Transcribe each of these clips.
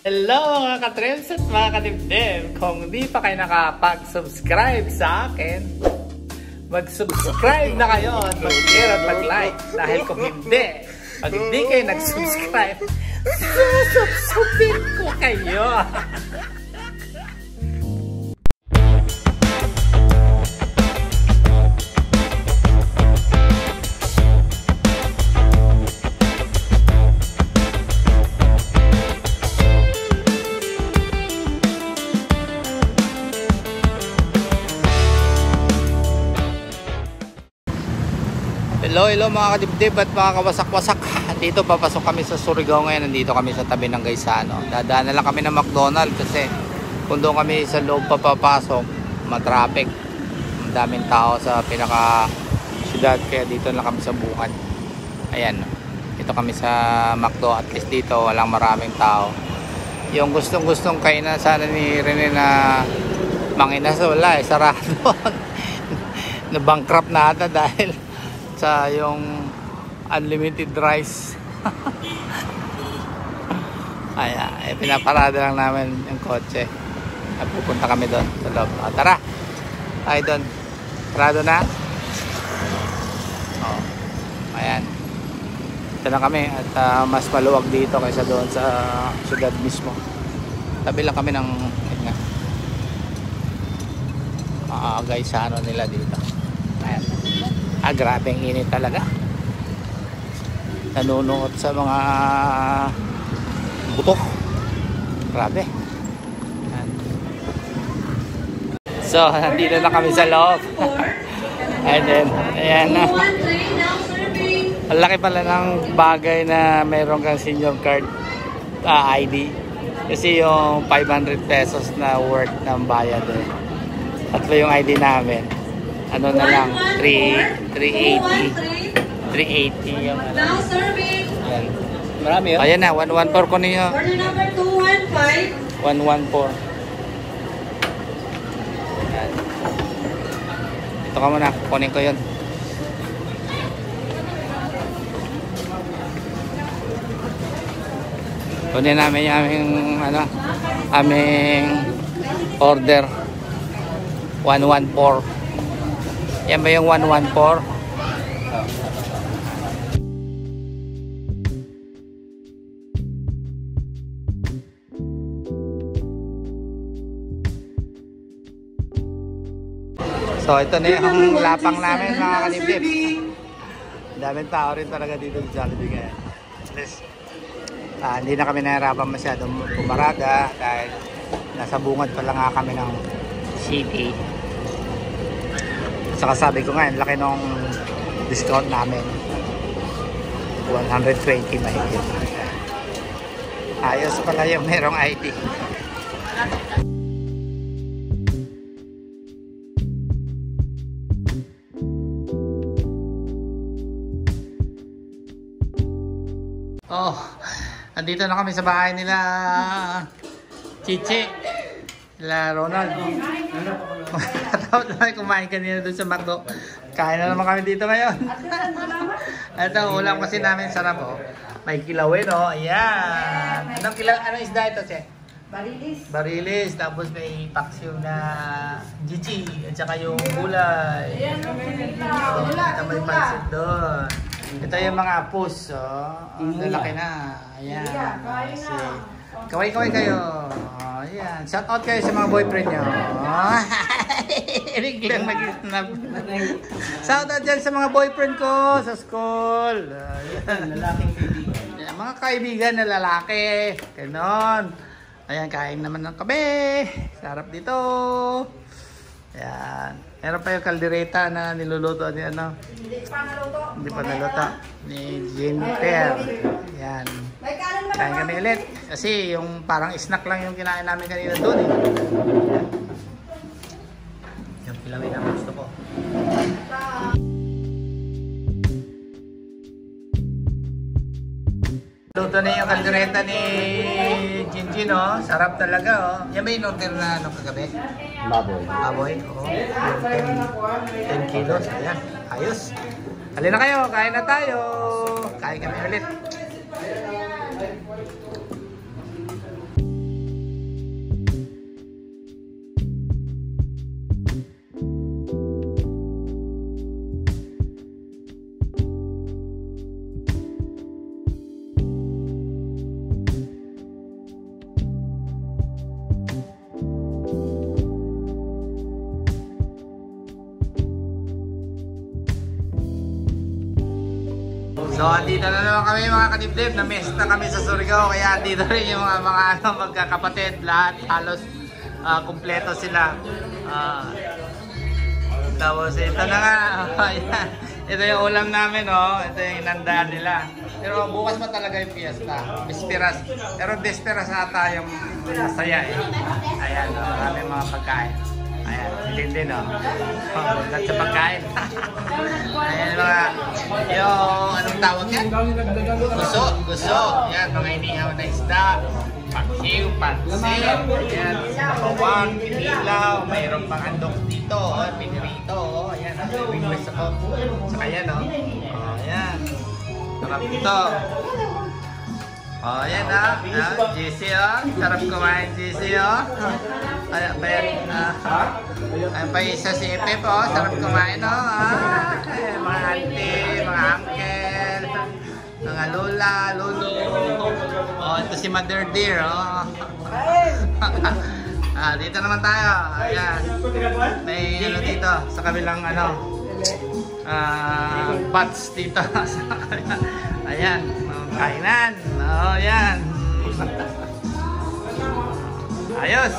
Hello mga ka-trims at mga ka-dibdib! Kung di pa kayo nakapag-subscribe sa akin, mag-subscribe na kayo at mag-share at mag-like. Dahil kung hindi, pag hindi kayo nag-subscribe, susubsubin ko kayo! Hello mga kadibdib at mga kawasak-wasak. Dito papasok kami sa Surigao ngayon. Nandito kami sa tabi ng Gaisano. Dadaan na lang kami ng McDonald's kasi kung doon kami sa loob papapasok, matraffic. Ang daming tao sa pinaka syudad, kaya dito lang kami sa bukid. Ayan, dito kami sa McDo. At least dito walang maraming tao. Yung gustong kainan sana ni Rene na manginas, wala eh, sarado. Na-bankrupt na ata dahil sa yung unlimited rice. Ayan, eh, pinaparada lang namin yung kotse at pupunta kami doon sa loob. Tara, tayo doon. Parado na. Ayan, ito na kami at mas maluwag dito kaysa doon sa syudad mismo. Tabi lang kami ng Gaisano nila dito. Ayan. Grabe ang init talaga. Nanunuot sa mga buto. Grabe. So, nandito na kami sa loob. And then, ayan na. Ang laki pala ng bagay na meron kang senior card ID. Kasi yung 500 pesos na worth ng bayad eh. Tatlo yung ID namin. Ano na lang, 380 yung ano. Now serving. Ayan. Marami yun. Ayan na, 114 ko ninyo. Order number 215. 114. Ayan. Ito ka muna, kunin ko yun. Kunin namin yung aming order. 114. Yan ba yung 114? So ito na yung lapang namin mga kalibib. Daming tao rin talaga dito sa Jollibee ngayon. Hindi na kami nahirapan masyadong pumarada dahil nasa bungad pa lang nga kami ng city. Saka sabi ko nga, laki nung discount namin. 120 mahigit. Ayos pala yung merong ID. Oh, andito na kami sa bahay nila Chichi, nila Ronald. Matapos na kumain kanina doon sa McDo. Kain na naman kami dito ngayon. Ito, ulam kasi namin sarap oh. May kilawin oh, ayan. Anong isda ito, Che? Barilis. Barilis, tapos may paksiw na Gigi, at saka yung gulay. Ito may pansit doon. Ito yung mga apos, oh. Lalaki na. Ayan. Kaway-kaway kayo. Oh, ayan. Shout out kayo sa mga boyfriend nyo. Oh. Eric lang mag-snap. Shout out dyan sa mga boyfriend ko sa school. Ayan. Lalaking kaibigan. Mga kaibigan na lalaki. Ganon. Ayan, kain naman ng kape. Sarap dito. Ayan. Meron pa yung kaldereta na niluluto ni ano. Hindi pa naluto. Hindi pa naluto. Ni Jennifer. Ayan. Kain kami ulit. Kasi yung parang snack lang yung kinain namin kanina doon eh. Yung pilawin ang gusto ko. Luto na yung kaldereta ni Jinjin, oh. Sarap talaga, oh. Yan ba yung order na ano kagabi? Baboy. Baboy, oh. 10 kilos. Ayan, ayos. Halina kayo, kain na tayo. Kain kami ulit. So, andito na naman kami mga kadibdib. Na-miss na kami sa Surigao. Kaya andito rin yung mga magkakapatid. Lahat halos kumpleto sila. Tapos ito na nga. Ito yung ulam namin, oh. Ito yung inandaan nila. Pero bukas pa talaga yung fiesta. Bisperas. Pero bisperas ata yung masaya eh. Ayan, marami mga pagkain. Ayan, silindin, oh. Bulat sa pagkain. Ayan mga, yung anong tawag yan? Guso. Yan, mga inihaw na isda. Paksiw, pansit. Ayan, bawang, pinilaw. Mayroon pang andok dito, oh. Pinirito, oh. Ayan, request ako. Saka yan, oh. Oh, ayan. Sarap ito. Oh, ayan, ah. GC, oh. Sarap kumain, GC, oh. Ayan pa isa si Epep, oh. Sarap kumain, oh. Ayan, mga auntie, mga uncle, mga lola, lolo. Oh, ito si Mother Dear, oh. Dito naman tayo. Ayan. May ano dito, sa kabilang ano. Pots dito. Ayan, kainan. Oh, ayan. Ayos.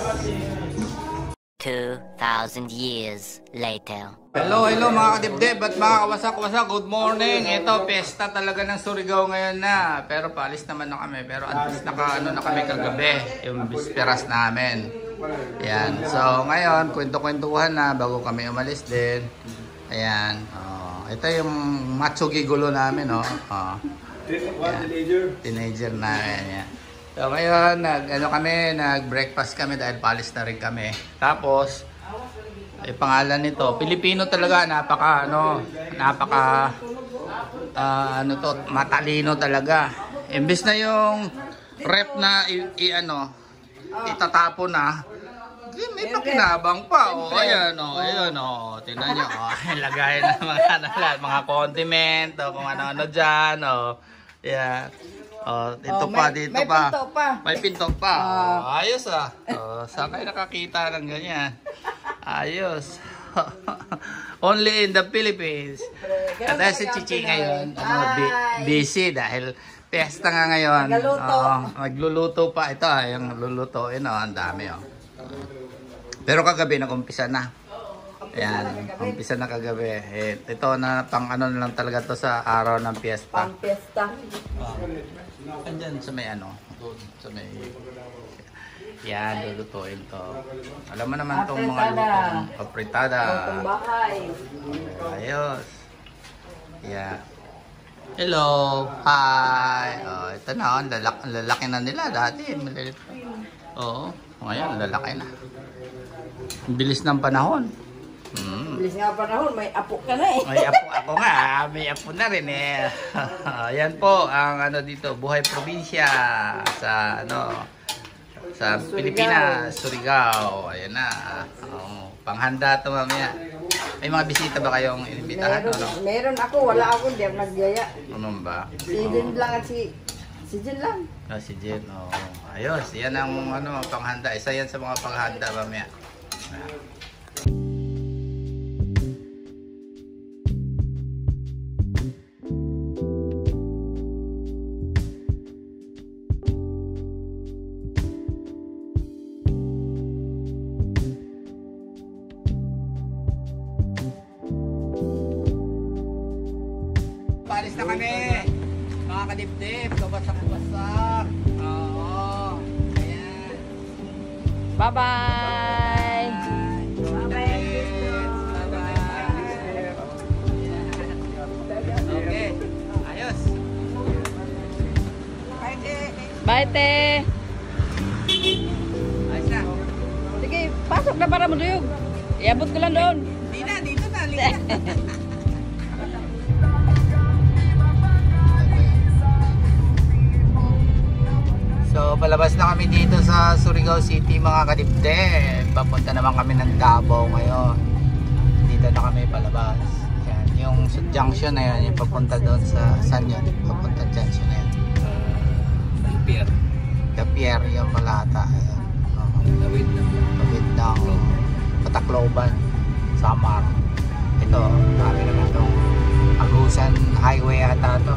2,000 years later. Hello mga kadibdib at mga kawasak-wasak. Good morning. Ito, pesta talaga ng Surigao ngayon na. Pero paalis naman na kami. Pero at least na kami kagabi. Yung bisperas namin. Ayan. So ngayon, kwento-kwentuhan na bago kami umalis din. Ayan. Ito yung macho gigulo namin, oh. Teenager na. Ayan. So ngayon, nag-breakfast kami dahil paalis na rin kami. Tapos, pangalan nito, Pilipino talaga, matalino talaga. Imbis na yung rep na itatapon na, may pakinabang pa. Oh, ayan, oh. Tingnan nyo, oh. Lagay na mga condiment, oh, kung ano-ano dyan, oh. Yeah. Oh, dito pa. May pinto pa. Oh, ayos, ah. Oh, saan kayo nakakita ng ganyan? Ayos. Only in the Philippines. At si Chichi ngayon, busy dahil pesta nga ngayon. Magluluto pa. Ito, yung lulutuin, oh, ang dami, oh. Pero kagabi nag-umpisa na. Ayan, umpisa na kagabi. Ito na pang ano na lang talaga to sa araw ng piyesta. Pang piyesta. Andyan sa may sa may... Yan, lulutuin to. Alam mo naman itong mga lutong papritada. Lutong bahay. Ayos. Yeah. Hello. Hi. Oh, ito na, ang lalaki na nila dati. Malilit. Oo. Ngayon, lalaki na. Bilis ng panahon. Bilis nga panahon, may apo ka na eh. May apo ako nga, may apo na rin eh. Yan po ang dito, buhay probinsya sa sa Pilipinas, Surigao. Ayan na. Panghanda to mamaya. May mga bisita ba kayong inimbitahan? Meron ako, wala ako, hindi ako nagyaya. Ano ba? Si Jen lang at si Jen lang. Si Jen, ayos, yan ang panghanda. Isa yan sa mga panghanda mamaya. Paalis na kami, mga kadibdib, kabasak-basak. Oo, ayan. Bye-bye! Okay, ayos. Bye, te! Ayos na. Sige, pasok na para maduyog. Iabot ko lang doon. Dito na. So, palabas na kami dito sa Surigao City mga kadibdib. Papunta naman kami ng Davao ngayon. Dito na kami palabas. Yan, yung junction na yan, yung papunta doon sa San yun? Papunta junction na yan. Dapier yung Malata. Tawid ng Patacloban, Samar. Ito, kami naman itong Agusan Highway ata ito.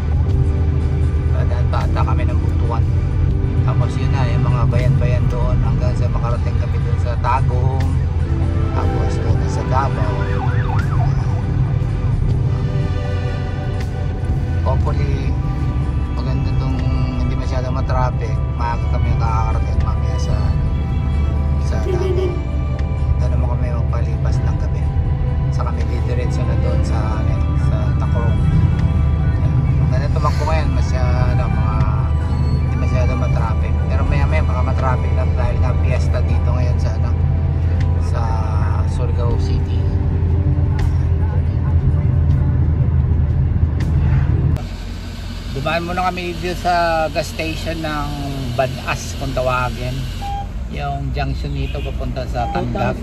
Dumaan muna kami dito sa gas station ng Banas kung tawagin. Yung junction nito papunta sa Tanggap.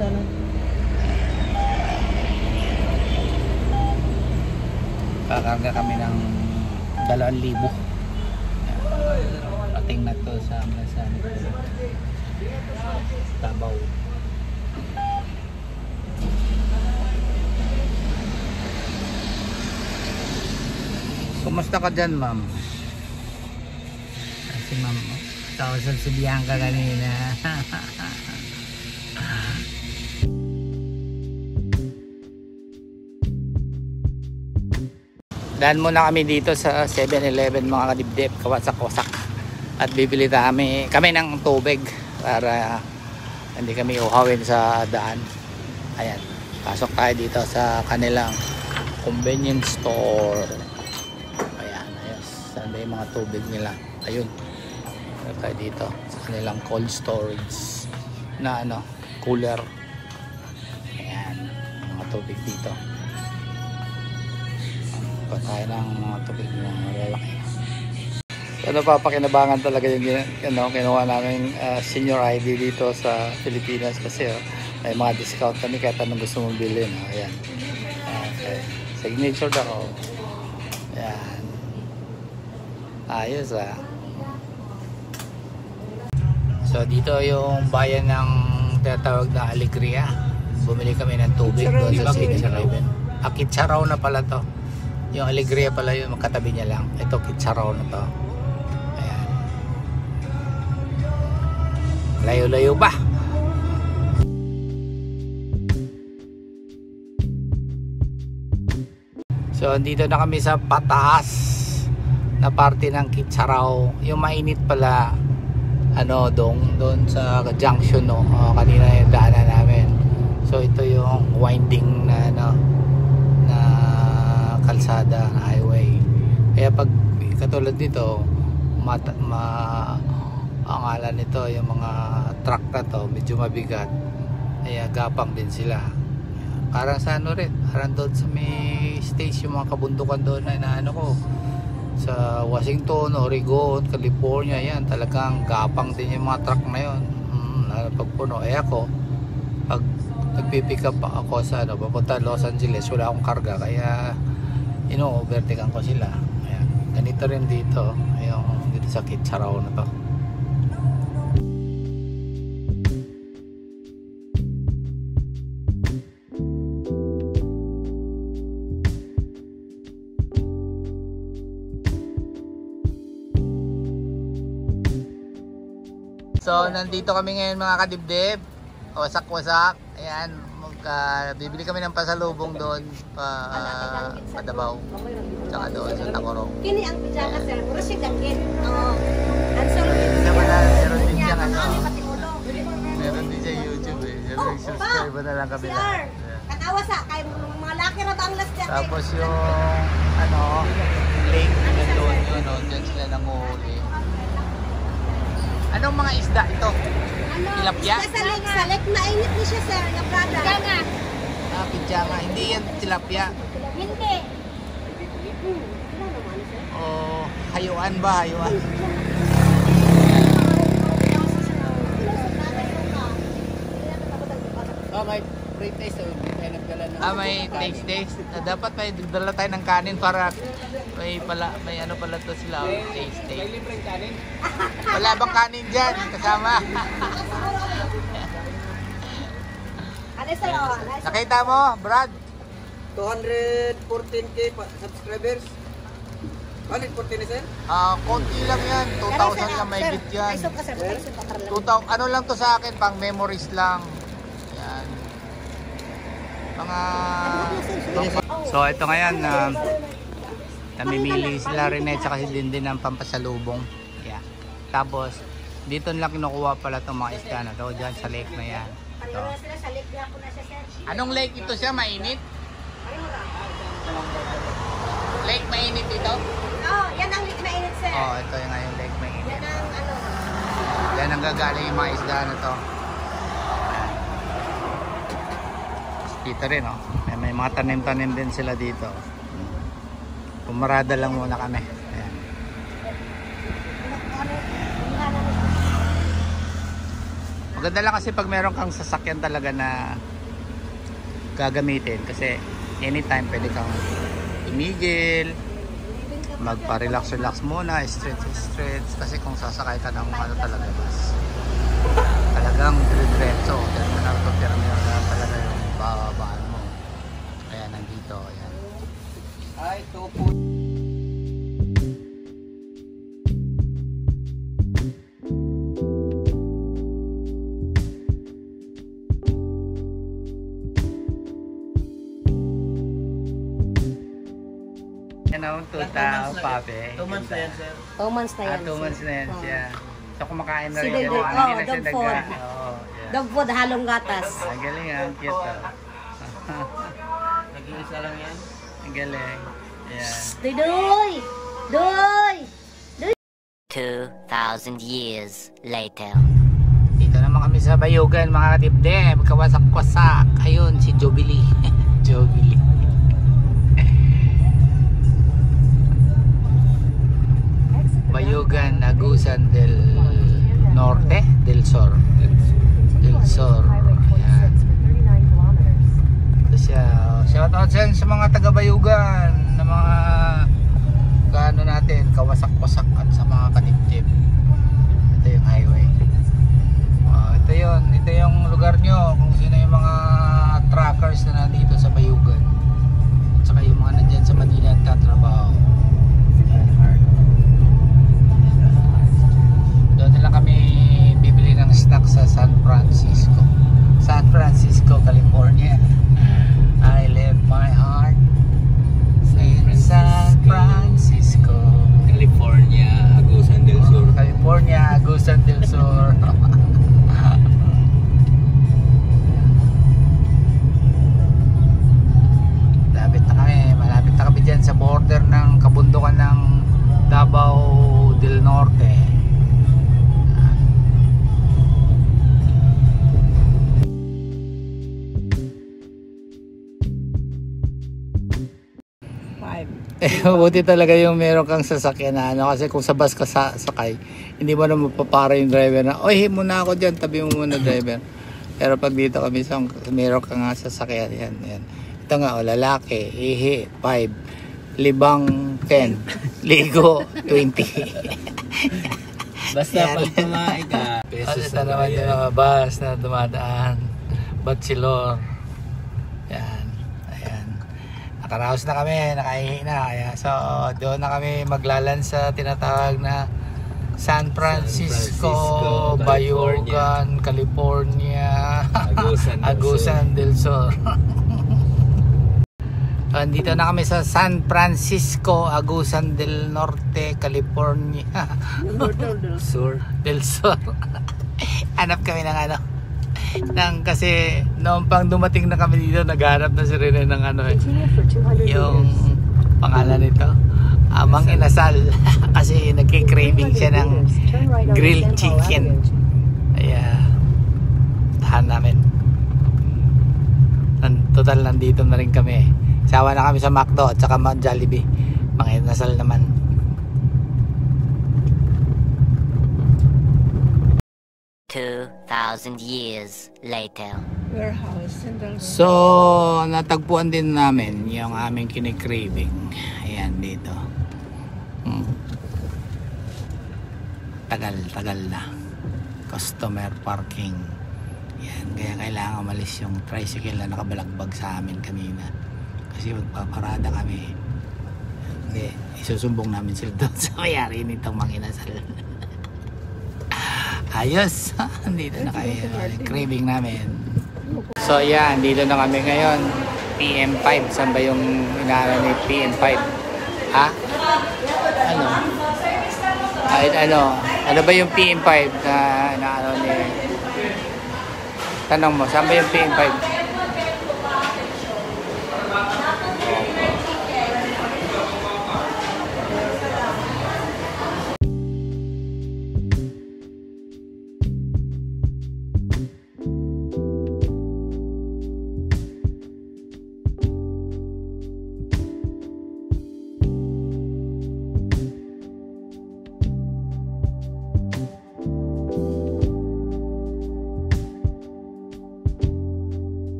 Kakarga kami ng 2,000. Pating na to sa Tabaw. Kumusta ka dyan, ma'am? Si ma'am, tawasan si Bianca kanina. Daan muna kami dito sa 7-Eleven mga kadibdib, kawasak-wasak. At bibili kami ng tubig para hindi kami uhawin sa daan. Ayan, pasok tayo dito sa kanilang convenience store. Ayan, ayos. Saan ba yung mga tubig nila? Ayun. Ayan tayo dito sa kanilang cold storage na cooler. Ayan, mga tubig dito. Tayo ng mga tubig na malalaki. Papakinabangan talaga yung kinuha namin senior ID dito sa Pilipinas kasi may mga discount kami kahit anong gusto mong bilhin. Ayan. Okay. Signature ako. Ayan. Ayos So dito yung bayan ng tinatawag na Alegria. Bumili kami ng tubig doon sa 7-Eleven. Kitsaraw na pala to. Yung Alegria pala yun, magkatabi niya lang. Ito Kitsaraw na to. Ayan. Layo-layo ba? So andito na kami sa pataas na parte ng Kitsaraw. Yung mainit pala doon sa junction kanina yung daanan namin. So ito yung winding na na kalsada, na highway. Kaya pag katulad dito ang alan nito yung mga truck na to medyo mabigat, kaya gapang din sila. Parang sa rin, parang doon sa may stage yung mga kabundukan doon na sa Washington, Oregon, California, yan talagang gapang din yung mga truck na yun. Pagpuno, ako pag nagpipick up ako sa papunta Los Angeles, wala akong karga, kaya overtaken ko sila. Ayan. Ganito rin dito yung dito sa Kitsaraw na to. So nandito kami ngayon mga kadibdib, wasak-wasak. Ayan, bibili kami ng pasalubong doon pa Davao, tsaka doon sa Tacoro. Kini ang pijama sir, puro siya jacket. Oo. Ang solo Meron din siya meron din siya YouTube subscribe na lang kami lang. Katawa sa kay mga laki ra ba ang last jacket. Tapos yung lake na doon dyan sila nanguhuli. Anong mga isda ito? Tilapia? Sa lake mainit ni siya sir, yung brada. Pijama. Pijama. Hindi yan tilapia. Hindi. Hayuan ba? Hayuan. May free taste. May taste. Dapat may dala tayo ng kanin para may pala to sila. Taste. Wala bang kanin dyan? Kasama. Nakita mo, Brad? 214k subscribers. 114 sir? Konti lang yan. 2,000 lang may bit yan. 2,000, ano lang to sa akin, pang memories lang. Yan. So ito ngayon, namimili sila rin tsaka si Dindin ng pampasalubong. Yeah. Tapos, dito lang kinukuha pala itong mga isda na to, dyan sa lake na yan. Ito. Anong lake ito siya? Mainit? Lake mainit ito? Yan ang lake mainit sir. Ito yung ngayon lake mainit. Yan ang Yan ang gagaling yung mga isda na to. Dito rin may mga tanim-tanim din sila dito. Pumarada lang muna kami. Ayan. ano, yung ano, Maganda lang kasi pag meron kang sasakyan talaga na gagamitin kasi anytime pwede kang imigil, magpa-relax muna, stretch kasi kung sasakay ka ng ano talaga bus, talagang diretso, terminal to terminal na talaga yung babaan mo. Kaya nandito, ayan. Ay, topo. Yan ang tuta, pape. 2 months na yan, sir. 2 months na yan. 2 months na yan siya. So kumakain na Si rin Dede, yan. Hindi na siya dog food. Oo, yeah. Dog food, halong gatas. Ang galing ah, ang cute ah. Nag-iisa lang yan. Ang galing. Yeah. Doy! Doy! 2,000 years later. Dito naman kami sa Bayugan, mga kadibdib. Kawasak-wasak. Ayun, si Jubilee. Jubilee. Bayugan, Agusan del Norte, del Sur. Del Sur. Ayan. So, shout out sa mga taga-Bayugan na mga kaano natin, kawasak-wasak at sa mga kadibdib. Ito yung highway. Ito yung lugar nyo kung sino yung mga truckers na nandito sa Bayugan at saka yung mga nandyan sa Manila at tatrabaho. Doon nila kami bibili ng snack sa San Francisco, California. I live my heart in San Francisco, California, Agusan del Sur. California, Agusan del Sur. Malapit na kami dyan sa border ng kabundukan ng Davao del Norte. Buti talaga yung meron kang sasakyan na ano, kasi kung sa bus ka sakay, hindi mo na mapapara yung driver na, oy, hit muna ako dyan, tabi mo muna driver. Pero pag dito kami sa meron ka nga sasakyan, yan. Ito nga, lalaki, ihi, 5, libang 10, ligo, 20. Basta pag tumae ka, pesos Ito naman yung mga bus na dumadaan, Batsilor. Yan, ayan. Nakaraos na kami, nakaihi na. Kaya, so, doon na kami maglalan sa tinatawag na San Francisco, Bayugan, California, Agusan del Sur. Andito na kami sa San Francisco, Agusan del Norte, California. del Sur. Del Sur. Hanap kami ng ano. Kasi noong pang dumating na kami dito, naghanap na si Rene ng ano yung pangalan nito, Amang Inasal. Kasi nagki-craving siya ng grilled chicken. Kaya tahan namin. Total nandito na rin kami. Sawa na kami sa McDo at saka Jollibee. Mga Inasal naman. $2,000 years later. So, natagpuan din namin yung aming kinikraving. Ayan, dito. Tagal na. Customer parking. Ayan, kaya kailangan umalis yung tricycle na nakabalagbag sa amin kanina. Kasi magpaparada kami. Hindi, isusumbong namin sila doon sa mayari nitong Mang Inasal. Ayos. Dito na kami. Craving namin. So yan, dito na kami ngayon. PM5. Saan ba yung inaano ni PM5? Ha? Ano? Ano ba yung PM5 na ano ni... Tanong mo, saan ba yung PM5?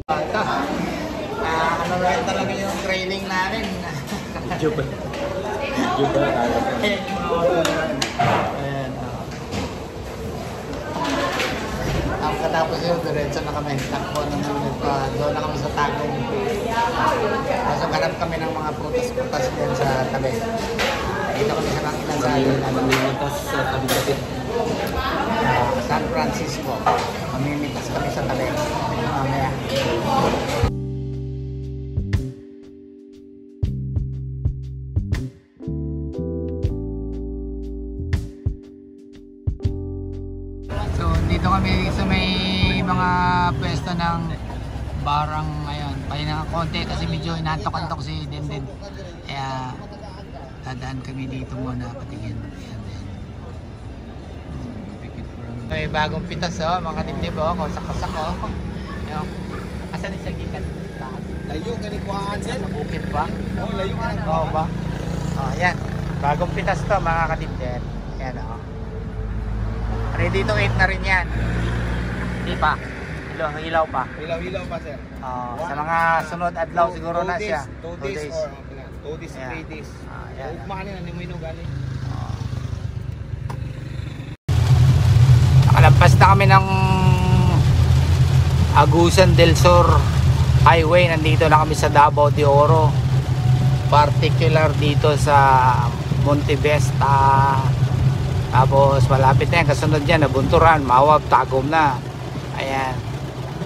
Ito. Ano rin talaga yung training namin. Medyo ba talaga? Ayan. Ang katapos yun, diretso na kami. Takbo na namin pa. Doon na kami sa Tagum. Tapos hanap kami ng mga prutas-prutas din sa tabi. Dito kami sa Kakilan sa Mamimitas sa tabi-tabi. San Francisco. Mamimitas kami sa tabi. Mamaya. So, dito kami sa may mga pwesto ng barang ngayon. Pahinga ng konti kasi medyo inaantok-antok si Denden. Kaya dadaan kami dito muna patingin. Ayan, ayan. May bagong pitas mga kadibdib kasak-kasak Ayan. Asan yung sagikan? Layo ka ni Kuhaan, sir. Sa bukid ba? Oo, layo ka na. Oo ba? Ayan. Bagong pitas to mga kadibdib. Ayan Ready to eat na rin yan. Di pa. Hilaw pa. Ilaw-ilaw pa, sir. Sa mga sunod adlaw siguro na siya. 2 days or 2 days, Ayan. 3 days. Ayan. Ugma kanina, ni mo inugali. Nakalampas na kami ng Agusan del Sur Highway. Nandito na kami sa Davao de Oro. Particular dito sa Monte Vista. Tapos malapit na yan. Kasunod yan, Nabunturan, Mawab, Tagum na. Ayan.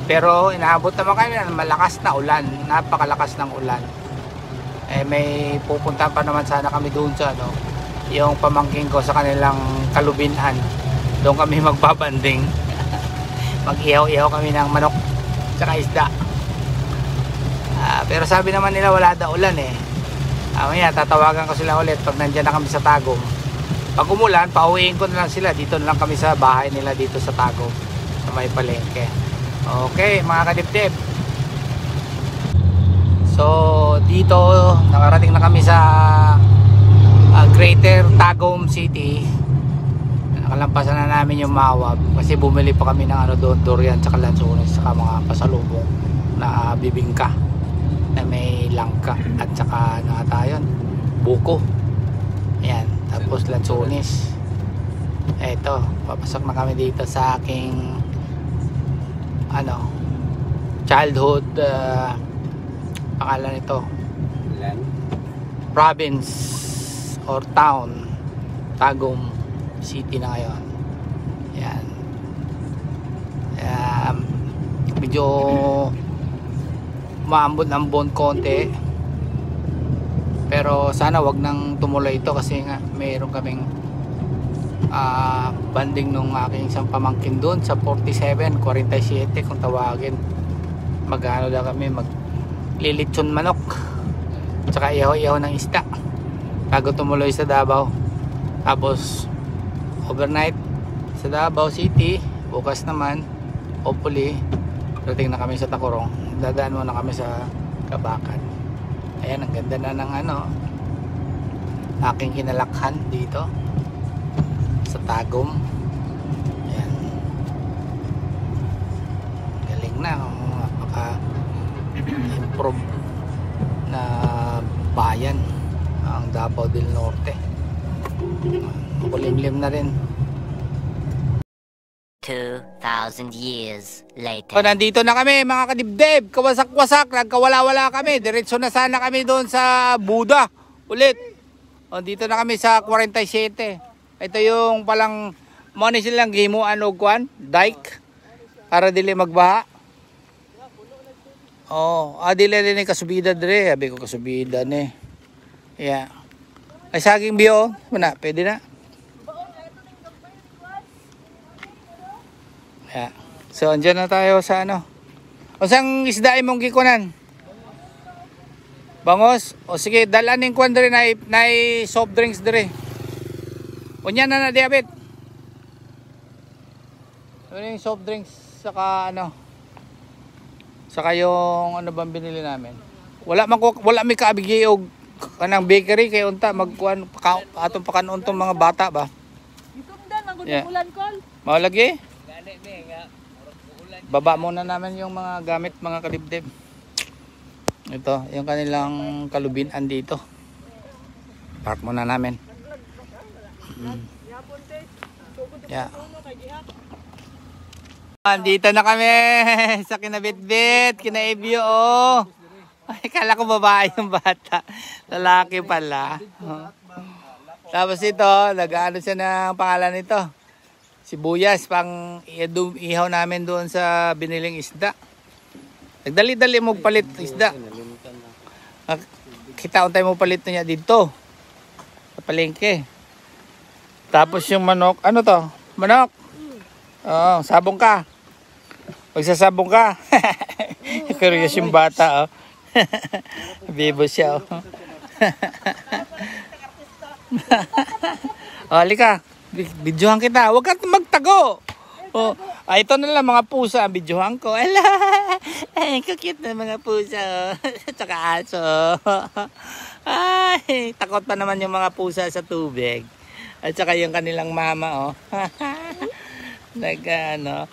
Pero inaabot naman kami ng malakas na ulan. Napakalakas ng ulan. May pupunta pa naman sana kami doon sa yung pamangking ko sa kanilang Kalubinhan. Doon kami magbabanding. Mag-ihaw-ihaw kami ng manok tsaka isda. Pero sabi naman nila wala daw ulan Mamaya tatawagan ko sila ulit pag nandyan na kami sa Tagum. Pag umulan, pauwiin ko na lang sila. Dito na lang kami sa bahay nila dito sa Tagum. Sa may palengke. Okay mga kadibdib. So dito nakarating na kami sa Greater Tagum City. Nakalampasan na namin yung Mawab kasi bumili pa kami ng doon, durian tsaka lansunis tsaka mga pasalubong na bibingka na may langka at tsaka yun, buko. Ayan, tapos lansunis. Eto, papasok na kami dito sa aking childhood pangalan nito province or town, Tagum City na ngayon. Ayan. Medyo maambon-ambon konti, pero sana wag nang tumuloy ito kasi nga mayroon kaming banding nung aking isang pamangkin doon sa 47 kung tawagin. Magano daw kami, maglilitsyon manok tsaka ihaw-ihaw ng isda bago tumuloy sa Davao. Tapos overnight sa Davao City, bukas naman hopefully rating na kami sa Tacorong. Dadaan muna kami sa Kabakan. Ayan, ang ganda na ng aking kinalakhan dito sa Tagum. Ayan, galing na, napaka improve na bayan ang Davao del Norte. Makulimlim na rin. 2,000 years later. So, nandito na kami mga kadibdib. Kawasak-wasak, nagkawala-wala kami. Diretso na sana kami doon sa Buda ulit. Dito na kami sa 47. Ito yung palang muna silang gimuan o kuan, dike para dili magbaha. Dili rin kasubida dire. Sabi ko kasubida ni. Yeah. Ay saging bio, wala, pwede na. Yeah. So andyan na tayo sa O sang isda imong gikunan? Bangos? O sige, dalan ning kuan dire na soft drinks dire. Unya na diabet. Ano yung soft drinks saka saka yung bang binili namin. Wala may kaabigi og kanang bakery kay unta magkuan atong pakanuntong mga bata ba. Itumdan ang Yeah. ulan kol. Mao lagi? Gani nga, ulan Baba muna namin yung mga gamit, mga kalibdib. Ito, yung kanilang kalubinan dito. Park muna namin. Yeah. Andito na kami sa kinabitbit, kinaibyo, oh. Ay, kala ko babae yung bata. Lalaki pala. Oh. Tapos ito, nag-ano siya ng pangalan nito. Sibuyas, pang ihaw namin doon sa biniling isda. Nagdali-dali mo palit isda. Kita tayo mo palit niya dito. Sa palengke. Tapos yung manok, ano to? Manok? Oo, sabong ka. Magsasabong ka. Curious yung bata, oh. Bibo siya, oh. Oh, halika. Videohan kita. Huwag ka magtago. Oh, ito na lang mga pusa ang videohan ko. Ala, ay, cute na mga pusa, oh. Tsaka aso. Ay, takot pa naman yung mga pusa sa tubig. At saka yung kanilang mama, oh. Ano,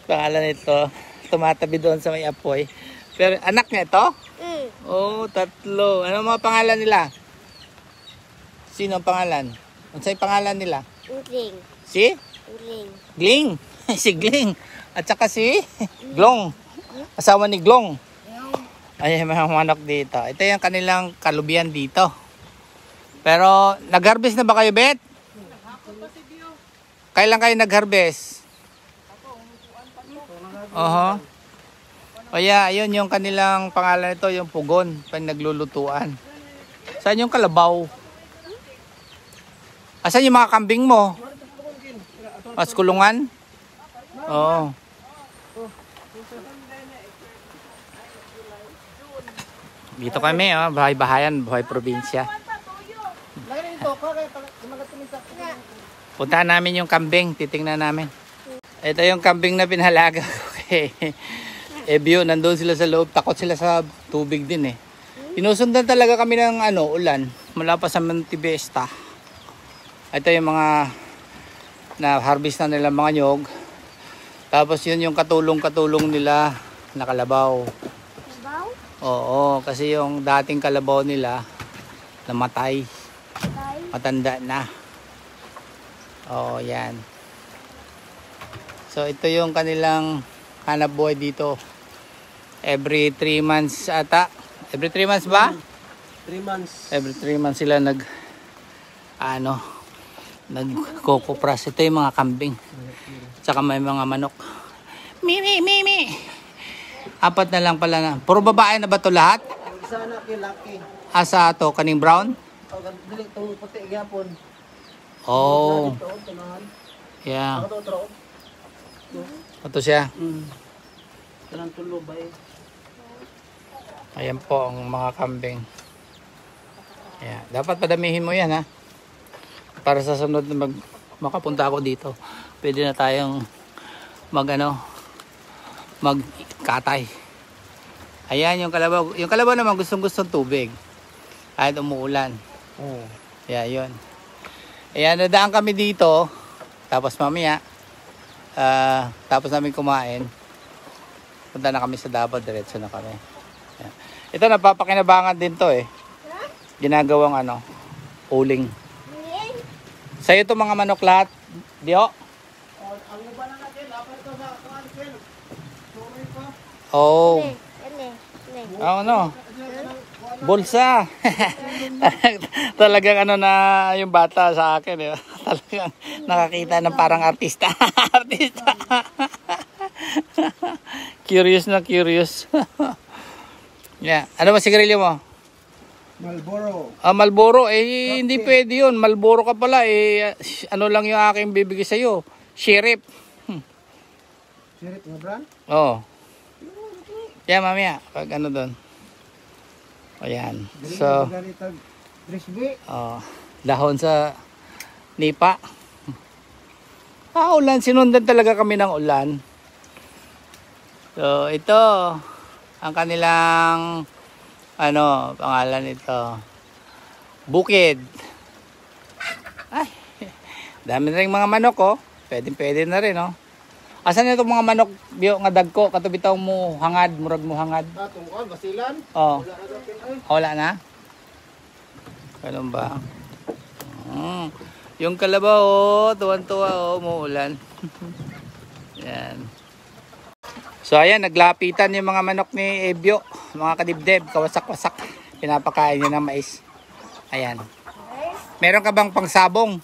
pangalan nito, tumatabi doon sa may apoy. Pero anak niya ito? Oh, tatlo. Ano mga pangalan nila? Sino ang pangalan? Ano sa'yo pangalan nila? Gling. Si? Gling. Gling. Si Gling. At saka si Glong. Asawa ni Glong. Ay, may manok dito. Ito yung kanilang kalubian dito. Pero, nag-harvest na ba kayo, Bet? Kailan kayo nag-harvest? O yeah, ayun yung kanilang pangalan nito, yung pugon, pag naglulutuan. Saan yung kalabaw? Asan yung mga kambing mo? Mas kulungan? Oo. Dito kami, oh, bahay-bahayan, buhay probinsya. Puntahan namin yung kambing, titingnan namin. Ito yung kambing na pinahalaga ko kay Ebyo. Nandun sila sa loob, takot sila sa tubig din eh. Inusundan talaga kami ng ulan mula pa sa Montevista. Ito yung mga na harvest na nila mga nyog. Tapos yun yung katulong nila na kalabaw. Kalabaw? Oo, kasi yung dating kalabaw nila namatay. Matanda na. Oo, yan. So ito yung kanilang hanap buhay dito. Every 3 months ata. Every 3 months ba? 3 months. Every 3 months sila nagkokopras. Ito yung mga kambing. Tsaka may mga manok. Mimi, mimi. 4 na lang pala na. Puro babae na ba to lahat? Isa na kay Lucky. Asa to? Kaning brown? O, dili itong puti gyapon. Oh. Ito, tunahan. Yeah. Ito. Ito siya. Kanang tulo ba eh. Ayan po ang mga kambing. Yeah. Dapat padamihin mo yan, ha? Para sa sunod na makapunta ako dito. Pwede na tayong magkatay. Ayan yung kalabaw. Yung kalabaw naman gustong tubig. Kahit umuulan. Oh. Yeah, yun. Ayan, nadaan kami dito. Tapos mamaya, tapos namin kumain. Punta na kami sa Davao. Diretso na kami. Ayan. Ito, napapakinabangan din to eh. Ginagawang uling. Sa'yo ito mga manok lahat. Dio? Ang iba na natin, dapat ito sa kanil. Sorry pa. Oh. Ano? No. Bulsa. Talagang na yung bata sa akin eh. Talagang nakakita ng parang artista. Artista. Curious na curious. Yeah. Ano ba sigarilyo mo? Marlboro. Marlboro. Hindi pwede yun. Marlboro ka pala. Ano lang yung aking bibigay sa'yo? Sheriff. Sheriff nga brand? Oo. Yeah, mamaya. Pag doon. Ayan. So, dahon sa nipa. Ulan. Sinundan talaga kami ng ulan. So, ito. Ang kanilang pangalan nito. Bukid. Ay. Dami na rin mga manok, oh. Pwede na rin, oh. Asan na itong mga manok biyo nga dagko katubi taw mo hangad, murag mo hangad. Tungkol, basilan. Oh. Wala na dapat ay. Wala na? Ganun ba? Yung kalabaw, oh, tuwan-tuwa, oh, muulan. Yan. So, ayan, naglapitan yung mga manok ni Ebyo. Mga kadibdib, kawasak-wasak. Pinapakain niya ng mais. Ayan. Meron ka bang pangsabong?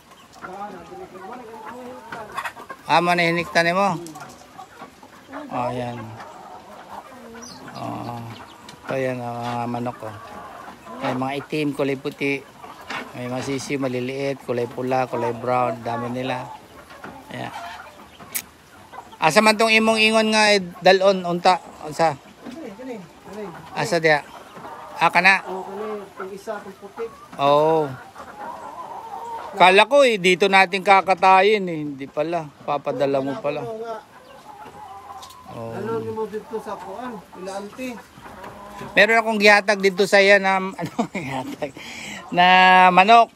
Manahiniktan mo? Oh, ayan. Oh. So, ayan, mga manok, oh. May mga itim, kulay puti. May masisi, maliliit, kulay pula, kulay brown. Dami nila. Ayan. Asa man tong imong ingon nga dalon, unta. Unsa? Asa diya? Kana? Oo, kani, pag-isa, pag-putik. Oo. Kala ko dito natin kakatayin Hindi pala. Papadala mo pala. Oh. Ano mo dito sa kuan? Ilante. Meron akong gihatag dito sa iya na gihatag na manok.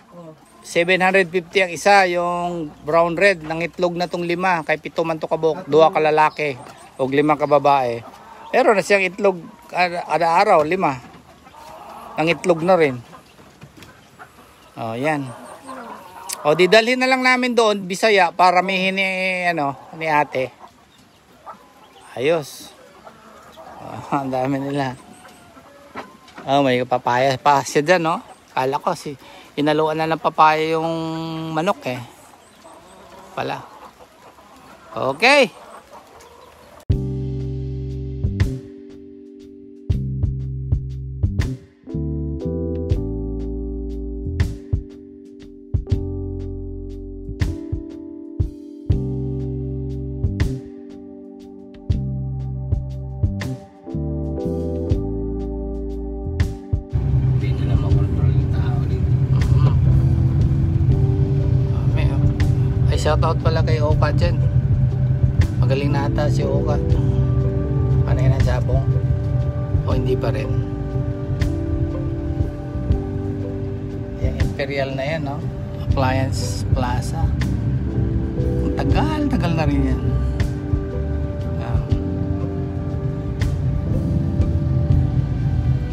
750 ang isa, yung brown red ng itlog na tong 5 kay 7 man to kabok, 2 ka lalaki ug 5 ka babae. Pero na siyang itlog kada araw 5. Ang itlog na rin. Oh, yan. O didalhin na lang namin doon Bisaya para mihin ni ate. Ayos. Ang dami nila. Oh, may papaya pa siya dyan, no? Kala ko inaluan na ng papaya yung manok pala. Okay. Shoutout pala kay Oka dyan. Magaling na ata si Oka. Panay na sabong. O hindi pa rin. Yung Imperial na yan, no? Appliance Plaza. Tagal na rin yan.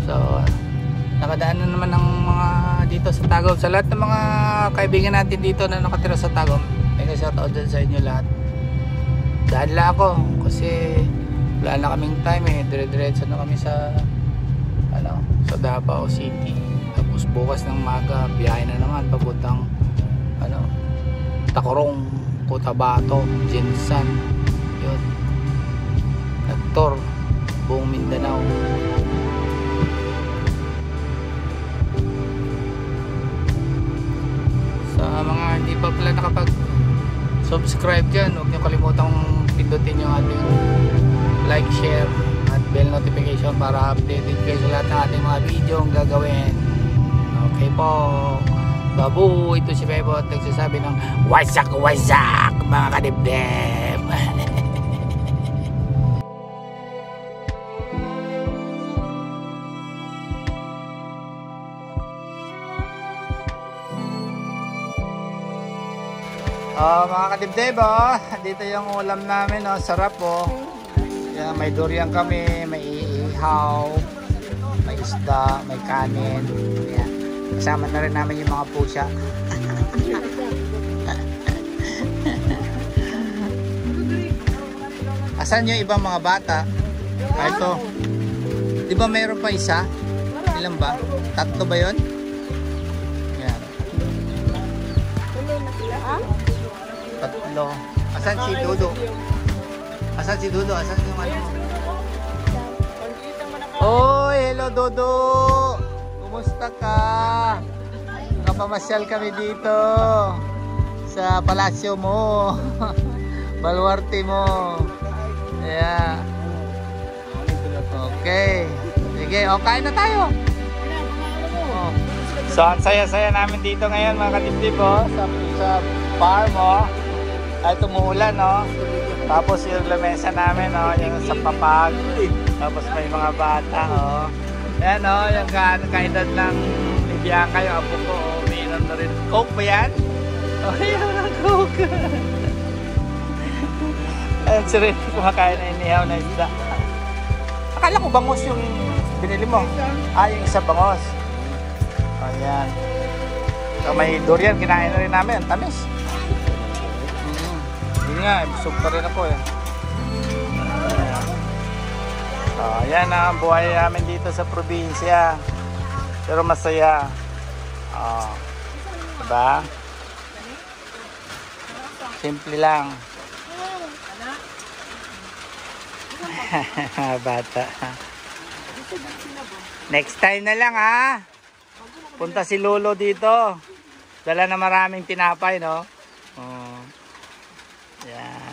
So, nakadaan na naman ng mga dito sa Tagum. Sa lahat ng mga kaibigan natin dito na nakatira sa Tagum, may shoutout dyan sa inyo lahat. Dahil lang ako kasi wala na kaming time dire-diretso na kami sa sa Davao City. Tapos bukas ng maga biyahe na naman papuntang Tacorong, Cotabato, Jinsan, yun, Nagtor, buong Mindanao. Sa mga hindi pa pala subscribe dyan, huwag nyo kalimutang pindutin yung ating like, share at bell notification para updated kayo sa lahat ng ating mga video ang gagawin. Okay po, babu, ito si Bebo at nagsasabi ng wasak mga kadibdib. Mga kadibdib, dito yung ulam namin, sarap Yan, may durian kami, may ihaw, may isda, may kanin. Yan. Kasama na rin namin yung mga pusya. Asan yung ibang mga bata? Ito. Di ba mayroon pa isa? Ilan ba? 3 ba yun? Yan. 3. Asan si Dodo? Asan si Dodo? Asan yung ano mo? Oy, hello Dodo! Kumusta ka? Nakapamasyal kami dito sa palasyo mo. Baluarte mo. Yeah. Okay. Sige, kain na tayo. So, ang saya-saya namin dito ngayon mga kadibdib sa farm ay tumuulan tapos yung lamesa namin yung sa papag, tapos may mga bata yan yung kaedad ng Bianca, yung apo ko umiinom na rin. Coke ba yan? Ayaw na Coke. Ayan si Ren, kumakain na inihaw na isda. Akala ko bangos yung binili mo. Yung isa bangos. Ayan. So, may durian, kinain na rin namin. Tamis. Hindi nga, busog pa rin ako eh. Ayan. So, ayan ang buhay namin dito sa probinsya. Pero masaya. Diba? Simple lang. Bata. Next time na lang ha. Punta si Lolo dito. Dala na maraming tinapay, no? Yan.